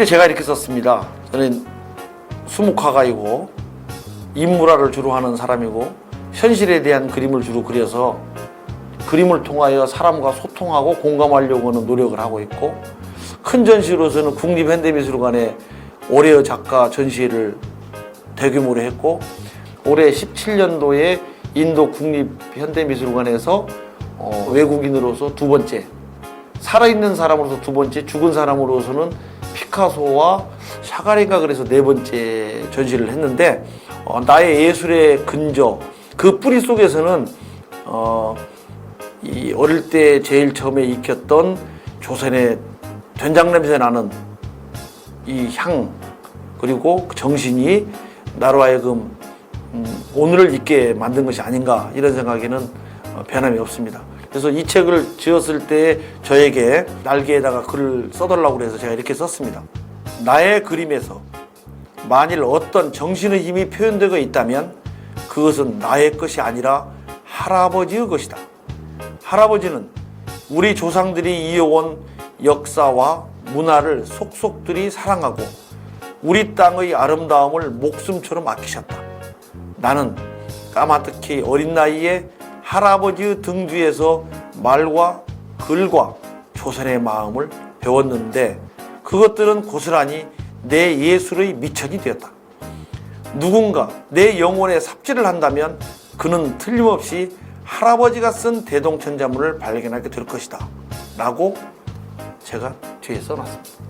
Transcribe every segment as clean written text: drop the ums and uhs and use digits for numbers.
그때 제가 이렇게 썼습니다. 저는 수묵화가이고 인물화를 주로 하는 사람이고 현실에 대한 그림을 주로 그려서 그림을 통하여 사람과 소통하고 공감하려고 하는 노력을 하고 있고, 큰 전시로서는 국립현대미술관에 올해의 작가 전시회를 대규모로 했고, 올해 17년도에 인도 국립현대미술관에서 외국인으로서 두 번째, 살아있는 사람으로서 두 번째, 죽은 사람으로서는 피카소와 샤갈인가 그래서 네 번째 전시를 했는데, 나의 예술의 근저, 그 뿌리 속에서는 이 어릴 때 제일 처음에 익혔던 조선의 된장 냄새 나는 이 향, 그리고 그 정신이 나로 하여금 오늘을 잊게 만든 것이 아닌가, 이런 생각에는 변함이 없습니다. 그래서 이 책을 지었을 때 저에게 날개에다가 글을 써달라고 해서 제가 이렇게 썼습니다. 나의 그림에서 만일 어떤 정신의 힘이 표현되고 있다면 그것은 나의 것이 아니라 할아버지의 것이다. 할아버지는 우리 조상들이 이어온 역사와 문화를 속속들이 사랑하고 우리 땅의 아름다움을 목숨처럼 아끼셨다. 나는 까마득히 어린 나이에 할아버지의 등 뒤에서 말과 글과 조선의 마음을 배웠는데 그것들은 고스란히 내 예술의 미천이 되었다. 누군가 내 영혼에 삽질을 한다면 그는 틀림없이 할아버지가 쓴 대동천자문을 발견하게 될 것이다 라고 제가 뒤에 써놨습니다.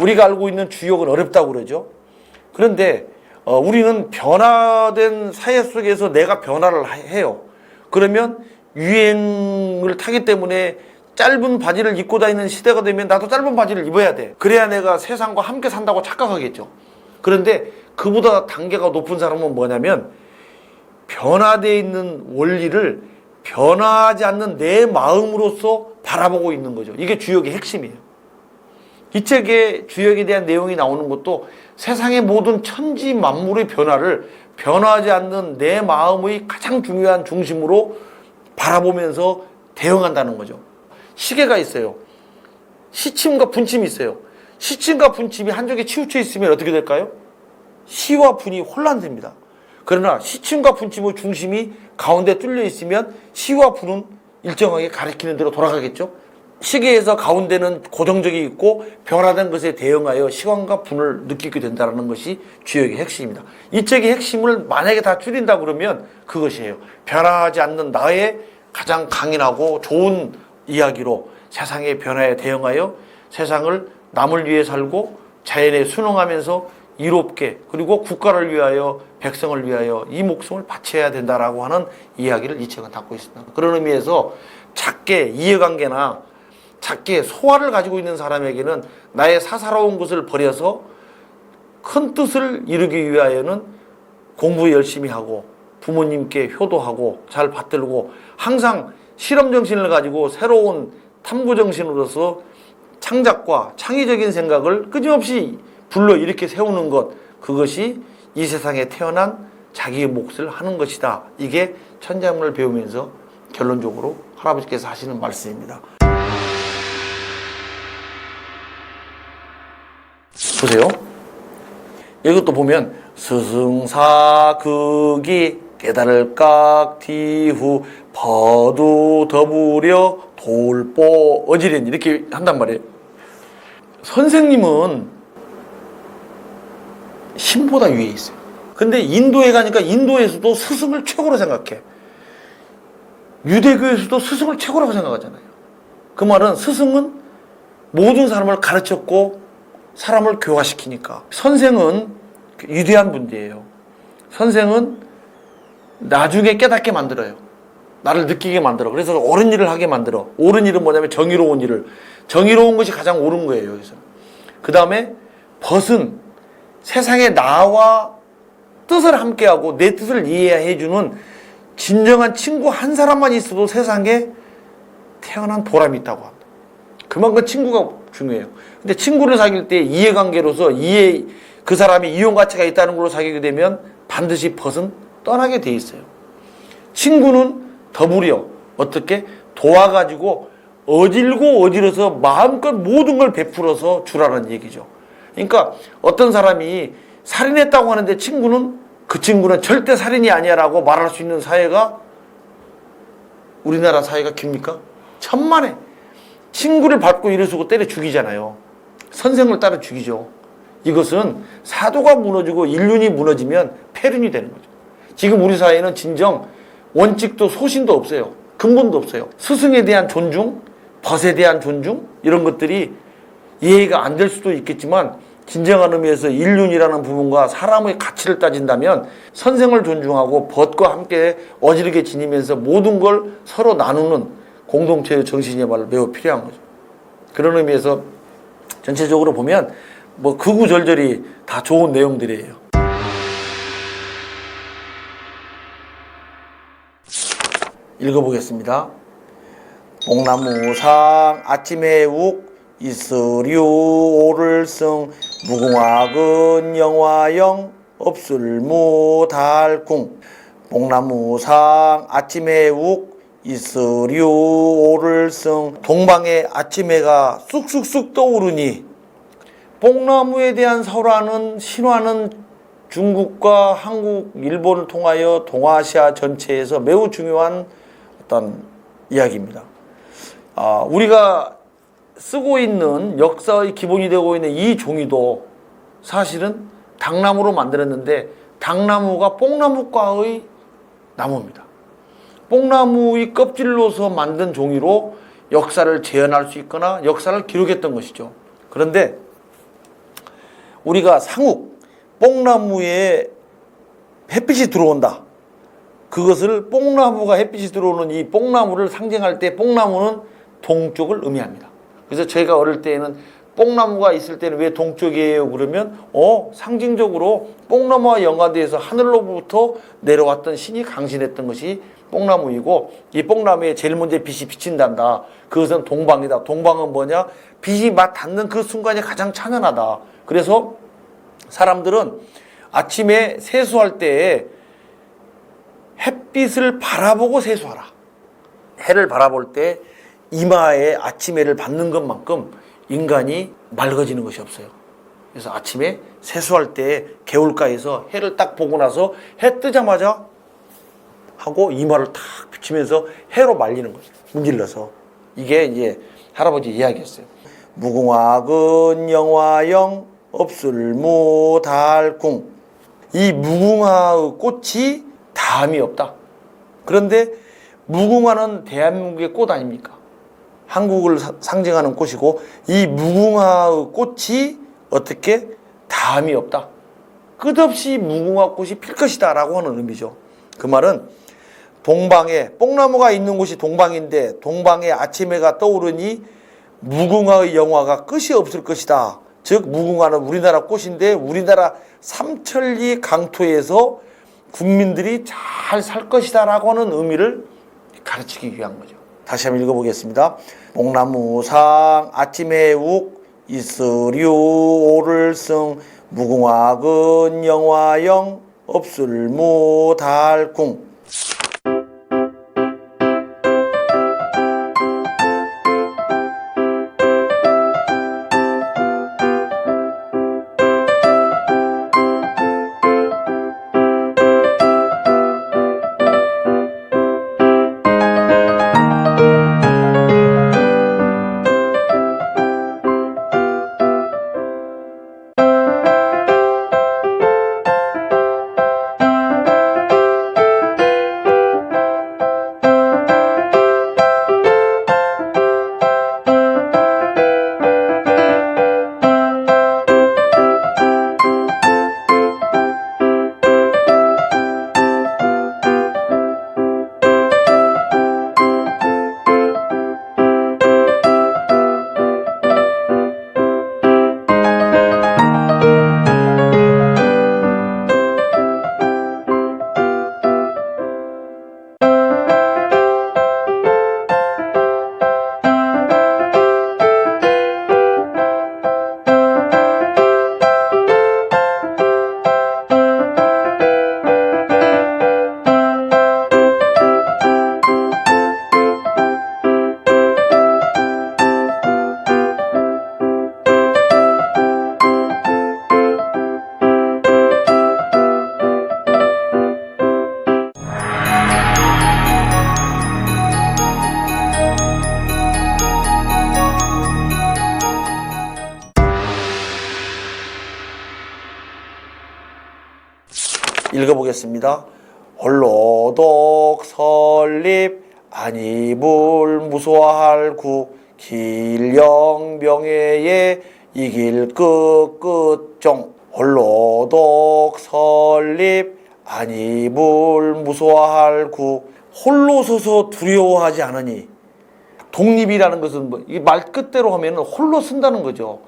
우리가 알고 있는 주역은 어렵다고 그러죠. 그런데 우리는 변화된 사회 속에서 내가 변화를 해요. 그러면 유행을 타기 때문에 짧은 바지를 입고 다니는 시대가 되면 나도 짧은 바지를 입어야 돼. 그래야 내가 세상과 함께 산다고 착각하겠죠. 그런데 그보다 단계가 높은 사람은 뭐냐면 변화되어 있는 원리를 변화하지 않는 내 마음으로서 바라보고 있는 거죠. 이게 주역의 핵심이에요. 이 책에 주역에 대한 내용이 나오는 것도 세상의 모든 천지 만물의 변화를 변화하지 않는 내 마음의 가장 중요한 중심으로 바라보면서 대응한다는 거죠. 시계가 있어요. 시침과 분침이 있어요. 시침과 분침이 한쪽에 치우쳐 있으면 어떻게 될까요? 시와 분이 혼란됩니다. 그러나 시침과 분침의 중심이 가운데 뚫려 있으면 시와 분은 일정하게 가리키는 대로 돌아가겠죠. 시계에서 가운데는 고정적이 있고 변화된 것에 대응하여 시간과 분을 느끼게 된다는 것이 주역의 핵심입니다. 이 책의 핵심을 만약에 다 줄인다 그러면 그것이에요. 변화하지 않는 나의 가장 강인하고 좋은 이야기로 세상의 변화에 대응하여 세상을 남을 위해 살고 자연에 순응하면서 이롭게, 그리고 국가를 위하여 백성을 위하여 이 목숨을 바쳐야 된다라고 하는 이야기를 이 책은 담고 있습니다. 그런 의미에서 작게 이해관계나 작게 소화를 가지고 있는 사람에게는 나의 사사로운 것을 버려서 큰 뜻을 이루기 위하여는 공부 열심히 하고 부모님께 효도하고 잘 받들고 항상 실험정신을 가지고 새로운 탐구정신으로서 창작과 창의적인 생각을 끊임없이 불러일으켜 세우는 것, 그것이 이 세상에 태어난 자기의 몫을 하는 것이다. 이게 천자문을 배우면서 결론적으로 할아버지께서 하시는 말씀입니다. 보세요. 이것도 보면 스승사극이 깨달을 깍뒤후 버두 더부려 돌보 어지렌 이렇게 한단 말이에요. 선생님은 신보다 위에 있어요. 근데 인도에 가니까 인도에서도 스승을 최고로 생각해. 유대교에서도 스승을 최고라고 생각하잖아요. 그 말은 스승은 모든 사람을 가르쳤고 사람을 교화시키니까. 선생은 위대한 분이에요. 선생은 나중에 깨닫게 만들어요. 나를 느끼게 만들어. 그래서 옳은 일을 하게 만들어. 옳은 일은 뭐냐면 정의로운 일을. 정의로운 것이 가장 옳은 거예요, 여기서. 그 다음에 벗은 세상에 나와 뜻을 함께하고 내 뜻을 이해해주는 진정한 친구 한 사람만 있어도 세상에 태어난 보람이 있다고 합니다. 그만큼 친구가 중요해요. 근데 친구를 사귈 때 이해관계로서 그 사람이 이용 가치가 있다는 걸로 사귀게 되면 반드시 벗은 떠나게 돼 있어요. 친구는 더불어 어떻게 도와가지고 어질고 어지러서 마음껏 모든 걸 베풀어서 주라는 얘기죠. 그러니까 어떤 사람이 살인했다고 하는데 그 친구는 절대 살인이 아니야라고 말할 수 있는 사회가 우리나라 사회가 깁니까? 천만에. 친구를 밟고 일어서고 때려 죽이잖아요. 선생을 따라 죽이죠. 이것은 사도가 무너지고 인륜이 무너지면 폐륜이 되는 거죠. 지금 우리 사회는 진정 원칙도 소신도 없어요. 근본도 없어요. 스승에 대한 존중, 벗에 대한 존중 이런 것들이 이해가 안 될 수도 있겠지만 진정한 의미에서 인륜이라는 부분과 사람의 가치를 따진다면 선생을 존중하고 벗과 함께 어지르게 지니면서 모든 걸 서로 나누는 공동체의 정신이야말로 매우 필요한 거죠. 그런 의미에서 전체적으로 보면 뭐 구구절절이 다 좋은 내용들이에요. 읽어보겠습니다. 뽕나무상 아침에 욱 이슬유 오를승 무궁화근 영화영 업술무 달궁. 뽕나무상 아침에 욱 이슬유 오를승. 동방의 아침해가 쑥쑥쑥 떠오르니 뽕나무에 대한 신화는 중국과 한국, 일본을 통하여 동아시아 전체에서 매우 중요한 어떤 이야기입니다. 우리가 쓰고 있는 역사의 기본이 되고 있는 이 종이도 사실은 당나무로 만들었는데 당나무가 뽕나무과의 나무입니다. 뽕나무의 껍질로서 만든 종이로 역사를 재현할 수 있거나 역사를 기록했던 것이죠. 그런데 우리가 상욱, 뽕나무에 햇빛이 들어온다. 그것을 뽕나무가 햇빛이 들어오는 이 뽕나무를 상징할 때 뽕나무는 동쪽을 의미합니다. 그래서 저희가 어릴 때에는 뽕나무가 있을 때는 왜 동쪽이에요? 그러면 상징적으로 뽕나무와 연관돼서 하늘로부터 내려왔던 신이 강신했던 것이 뽕나무이고 이 뽕나무에 제일 먼저 빛이 비친단다. 그것은 동방이다. 동방은 뭐냐? 빛이 막 닿는 그 순간이 가장 찬란하다. 그래서 사람들은 아침에 세수할 때 햇빛을 바라보고 세수하라. 해를 바라볼 때 이마에 아침 해를 받는 것만큼 인간이 맑아지는 것이 없어요. 그래서 아침에 세수할 때 개울가에서 해를 딱 보고 나서 해 뜨자마자 하고 이마를 탁 비치면서 해로 말리는 거죠. 문질러서. 이게 이제 할아버지 이야기였어요. 무궁화근 영화영 업술무 달궁. 이 무궁화의 꽃이 다음이 없다. 그런데 무궁화는 대한민국의 꽃 아닙니까? 한국을 상징하는 꽃이고 이 무궁화의 꽃이 어떻게 다음이 없다. 끝없이 무궁화 꽃이 필 것이다 라고 하는 의미죠. 그 말은 동방에 뽕나무가 있는 곳이 동방인데 동방에 아침해가 떠오르니 무궁화의 영화가 끝이 없을 것이다. 즉 무궁화는 우리나라 꽃인데 우리나라 삼천리 강토에서 국민들이 잘 살 것이다 라고 하는 의미를 가르치기 위한 거죠. 다시 한번 읽어보겠습니다. 뽕나무상 아침에 욱 이슬유 오를승 무궁화근 영화영 업술무 달궁. 읽어보겠습니다. 홀로독 설립 안이불 무소할 구 길령 명예에 이길 끝정 홀로독 설립 안이불 무소할 구 홀로 서서 두려워하지 않으니 독립이라는 것은 뭐, 이 말 끝대로 하면 홀로 쓴다는 거죠.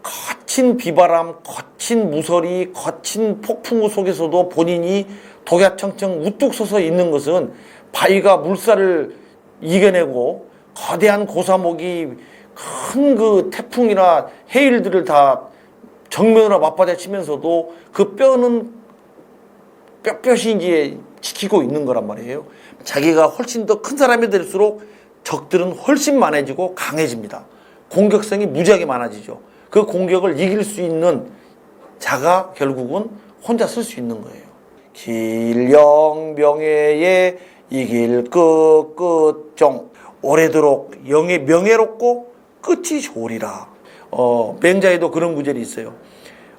거친 비바람, 거친 무서리, 거친 폭풍우 속에서도 본인이 독야청청 우뚝 서서 있는 것은 바위가 물살을 이겨내고 거대한 고사목이 큰 그 태풍이나 해일들을 다 정면으로 맞받아치면서도 그 뼈는 뼛볕이 이제 지키고 있는 거란 말이에요. 자기가 훨씬 더 큰 사람이 될수록 적들은 훨씬 많아지고 강해집니다. 공격성이 무지하게 많아지죠. 그 공격을 이길 수 있는 자가 결국은 혼자 쓸 수 있는 거예요. 길령 명예에 이길 끝정 오래도록 명예롭고 끝이 좋으리라. 맹자에도 그런 구절이 있어요.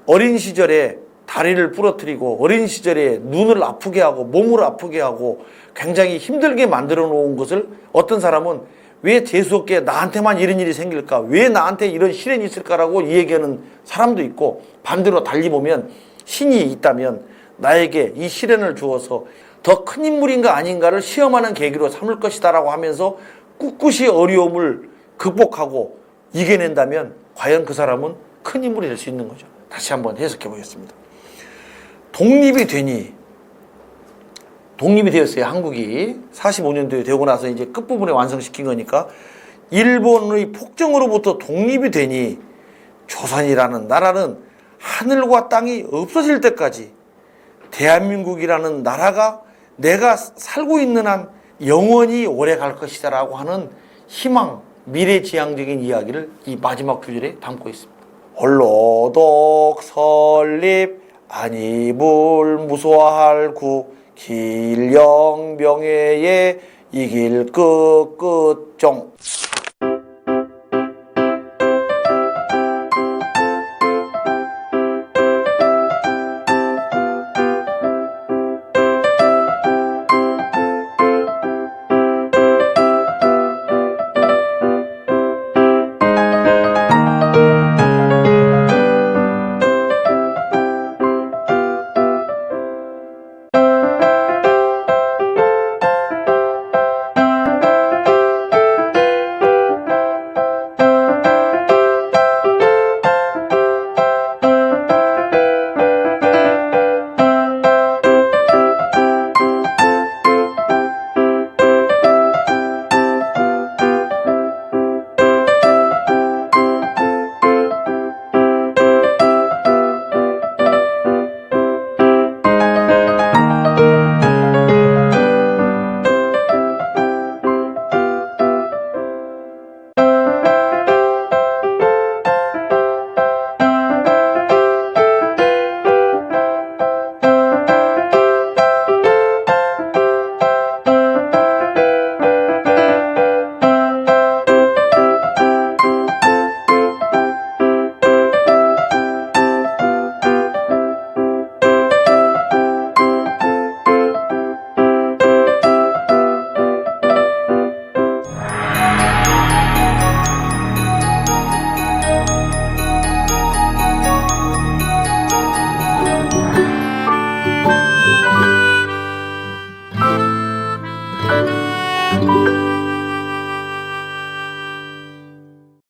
어린 시절에 다리를 부러뜨리고 어린 시절에 눈을 아프게 하고 몸을 아프게 하고 굉장히 힘들게 만들어 놓은 것을 어떤 사람은 왜 재수없게 나한테만 이런 일이 생길까? 왜 나한테 이런 시련이 있을까라고 얘기하는 사람도 있고, 반대로 달리 보면 신이 있다면 나에게 이 시련을 주어서 더 큰 인물인가 아닌가를 시험하는 계기로 삼을 것이다라고 하면서 꿋꿋이 어려움을 극복하고 이겨낸다면 과연 그 사람은 큰 인물이 될 수 있는 거죠. 다시 한번 해석해 보겠습니다. 독립이 되었어요. 한국이 45년도에 되고 나서 이제 끝부분에 완성시킨 거니까 일본의 폭정으로부터 독립이 되니 조선이라는 나라는 하늘과 땅이 없어질 때까지 대한민국이라는 나라가 내가 살고 있는 한 영원히 오래 갈 것이다 라고 하는 희망, 미래지향적인 이야기를 이 마지막 구절에 담고 있습니다. 홀로독 설립 안이불 무소할 구 길령 명예에 이길 끝정